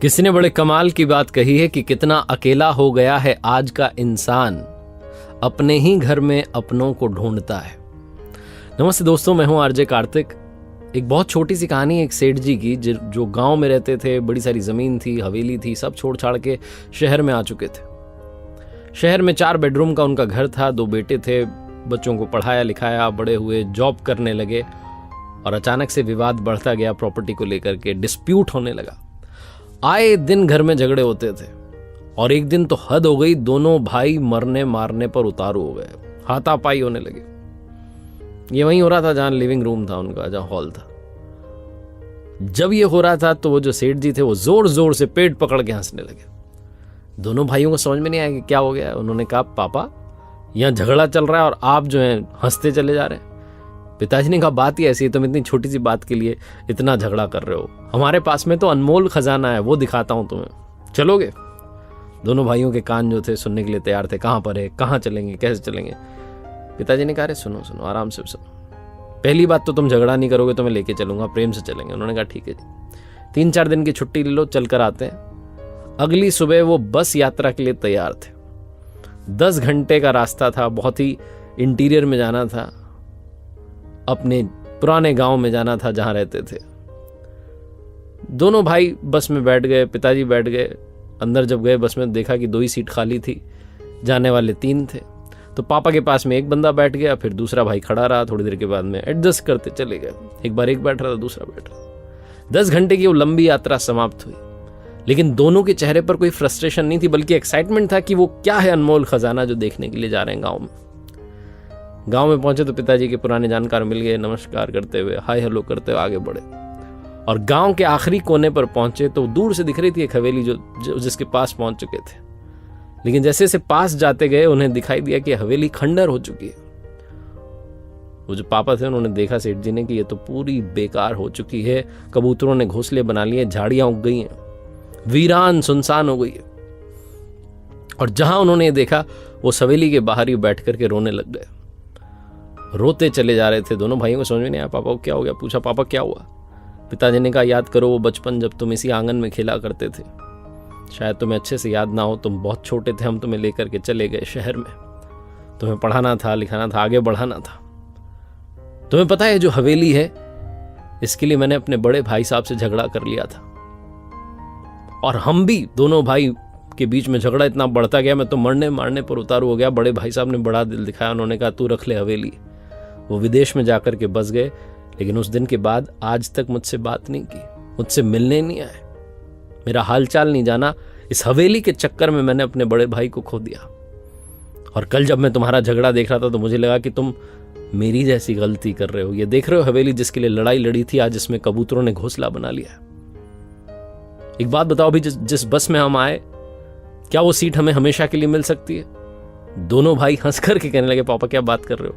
किसी ने बड़े कमाल की बात कही है कि कितना अकेला हो गया है आज का इंसान, अपने ही घर में अपनों को ढूंढता है। नमस्ते दोस्तों, मैं हूं आरजे कार्तिक। एक बहुत छोटी सी कहानी एक सेठ जी की जो गांव में रहते थे। बड़ी सारी ज़मीन थी, हवेली थी, सब छोड़ छाड़ के शहर में आ चुके थे। शहर में 4 बेडरूम का उनका घर था, 2 बेटे थे, बच्चों को पढ़ाया लिखाया, बड़े हुए, जॉब करने लगे और अचानक से विवाद बढ़ता गया। प्रॉपर्टी को लेकर के डिस्प्यूट होने लगा। आए दिन घर में झगड़े होते थे और एक दिन तो हद हो गई, दोनों भाई मरने मारने पर उतारू हो गए, हाथापाई होने लगे। ये वहीं हो रहा था जहां लिविंग रूम था उनका, जहां हॉल था। जब ये हो रहा था तो वो जो सेठ जी थे वो जोर जोर से पेट पकड़ के हंसने लगे। दोनों भाइयों को समझ में नहीं आया कि क्या हो गया है। उन्होंने कहा, पापा यहां झगड़ा चल रहा है और आप जो है हंसते चले जा रहे हैं। पिताजी ने कहा, बात ही ऐसी है, तुम इतनी छोटी सी बात के लिए इतना झगड़ा कर रहे हो। हमारे पास में तो अनमोल खजाना है, वो दिखाता हूं तुम्हें, चलोगे? दोनों भाइयों के कान जो थे सुनने के लिए तैयार थे। कहां पर है, कहां चलेंगे, कैसे चलेंगे? पिताजी ने कहा, सुनो सुनो, आराम से सुनो। पहली बात तो तुम झगड़ा नहीं करोगे तो मैं लेके चलूंगा, प्रेम से चलेंगे। उन्होंने कहा, ठीक है जी, 3-4 दिन की छुट्टी ले लो, चल कर आते हैं। अगली सुबह वो बस यात्रा के लिए तैयार थे। 10 घंटे का रास्ता था, बहुत ही इंटीरियर में जाना था, अपने पुराने गांव में जाना था जहां रहते थे। दोनों भाई बस में बैठ गए, पिताजी बैठ गए। अंदर जब गए बस में देखा कि 2 ही सीट खाली थी, जाने वाले 3 थे। तो पापा के पास में एक बंदा बैठ गया, फिर दूसरा भाई खड़ा रहा। थोड़ी देर के बाद में एडजस्ट करते चले गए। एक बार एक बैठ रहा था, दूसरा बैठ रहा था। 10 घंटे की वो लंबी यात्रा समाप्त हुई, लेकिन दोनों के चेहरे पर कोई फ्रस्ट्रेशन नहीं थी, बल्कि एक्साइटमेंट था कि वो क्या है अनमोल खजाना जो देखने के लिए जा रहे हैं गाँव में। गांव में पहुंचे तो पिताजी के पुराने जानकार मिल गए। नमस्कार करते हुए, हाय हेलो करते हुए आगे बढ़े और गांव के आखिरी कोने पर पहुंचे तो दूर से दिख रही थी एक हवेली जो जिसके पास पहुंच चुके थे। लेकिन जैसे जैसे पास जाते गए उन्हें दिखाई दिया कि हवेली खंडर हो चुकी है। वो जो पापा थे उन्होंने देखा सेठ जी ने कि ये तो पूरी बेकार हो चुकी है। कबूतरों ने घोंसले बना लिए, झाड़ियां उग गई हैं, वीरान सुनसान हो गई है। और जहां उन्होंने देखा वो हवेली के बाहर ही बैठ करके रोने लग गए, रोते चले जा रहे थे। दोनों भाइयों को समझ में नहीं आया, पापा को क्या हो गया? पूछा, पापा क्या हुआ? पिताजी ने कहा, याद करो वो बचपन जब तुम इसी आंगन में खेला करते थे। शायद तुम्हें अच्छे से याद ना हो, तुम बहुत छोटे थे, हम तुम्हें लेकर के चले गए शहर में। तुम्हें पढ़ाना था, लिखाना था, आगे बढ़ाना था। तुम्हें पता है जो हवेली है, इसके लिए मैंने अपने बड़े भाई साहब से झगड़ा कर लिया था और हम भी दोनों भाई के बीच में झगड़ा इतना बढ़ता गया, मैं तो मरने मारने पर उतारू हो गया। बड़े भाई साहब ने बड़ा दिल दिखाया, उन्होंने कहा, तू रख ले हवेली। वो विदेश में जाकर के बस गए, लेकिन उस दिन के बाद आज तक मुझसे बात नहीं की, मुझसे मिलने नहीं आए, मेरा हालचाल नहीं जाना। इस हवेली के चक्कर में मैंने अपने बड़े भाई को खो दिया। और कल जब मैं तुम्हारा झगड़ा देख रहा था तो मुझे लगा कि तुम मेरी जैसी गलती कर रहे हो। ये देख रहे हो हवेली जिसके लिए लड़ाई लड़ी थी, आज इसमें कबूतरों ने घोंसला बना लिया। एक बात बताओ, अभी जिस बस में हम आए, क्या वो सीट हमें हमेशा के लिए मिल सकती है? दोनों भाई हंस करके कहने लगे, पापा क्या बात कर रहे हो?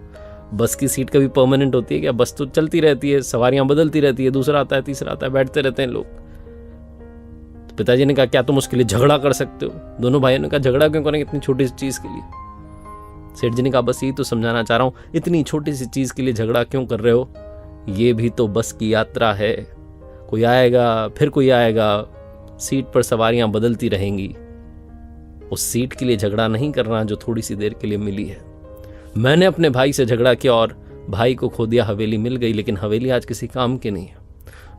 बस की सीट कभी परमानेंट होती है क्या? बस तो चलती रहती है, सवारियां बदलती रहती है, दूसरा आता है, तीसरा आता है, बैठते रहते हैं लोग। तो पिताजी ने कहा, क्या तुम उसके लिए झगड़ा कर सकते हो? दोनों भाइयों ने कहा, झगड़ा क्यों करेंगे इतनी छोटी सी चीज के लिए? सेठ जी ने कहा, बस यही तो समझाना चाह रहा हूं, इतनी छोटी सी चीज के लिए झगड़ा क्यों कर रहे हो? ये भी तो बस की यात्रा है, कोई आएगा फिर कोई आएगा, सीट पर सवारियां बदलती रहेंगी। उस सीट के लिए झगड़ा नहीं करना जो थोड़ी सी देर के लिए मिली है। मैंने अपने भाई से झगड़ा किया और भाई को खो दिया, हवेली मिल गई, लेकिन हवेली आज किसी काम की नहीं है।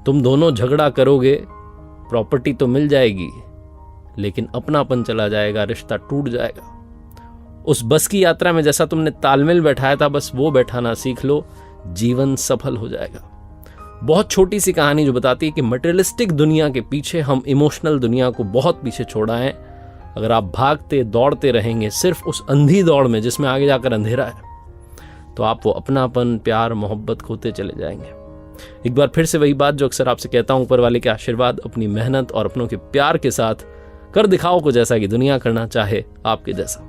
तुम दोनों झगड़ा करोगे, प्रॉपर्टी तो मिल जाएगी, लेकिन अपनापन चला जाएगा, रिश्ता टूट जाएगा। उस बस की यात्रा में जैसा तुमने तालमेल बैठाया था, बस वो बैठाना सीख लो, जीवन सफल हो जाएगा। बहुत छोटी सी कहानी जो बताती है कि मटेरियलिस्टिक दुनिया के पीछे हम इमोशनल दुनिया को बहुत पीछे छोड़ आए। अगर आप भागते दौड़ते रहेंगे सिर्फ उस अंधी दौड़ में जिसमें आगे जाकर अंधेरा है, तो आप वो अपनापन, प्यार, मोहब्बत खोते चले जाएंगे। एक बार फिर से वही बात जो अक्सर आपसे कहता हूं, ऊपर वाले के आशीर्वाद, अपनी मेहनत और अपनों के प्यार के साथ कर दिखाओ को जैसा कि दुनिया करना चाहे आपके जैसा।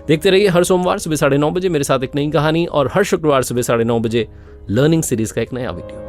देखते रहिए हर सोमवार सुबह 9:30 बजे मेरे साथ एक नई कहानी और हर शुक्रवार सुबह 9:30 बजे लर्निंग सीरीज का एक नया वीडियो।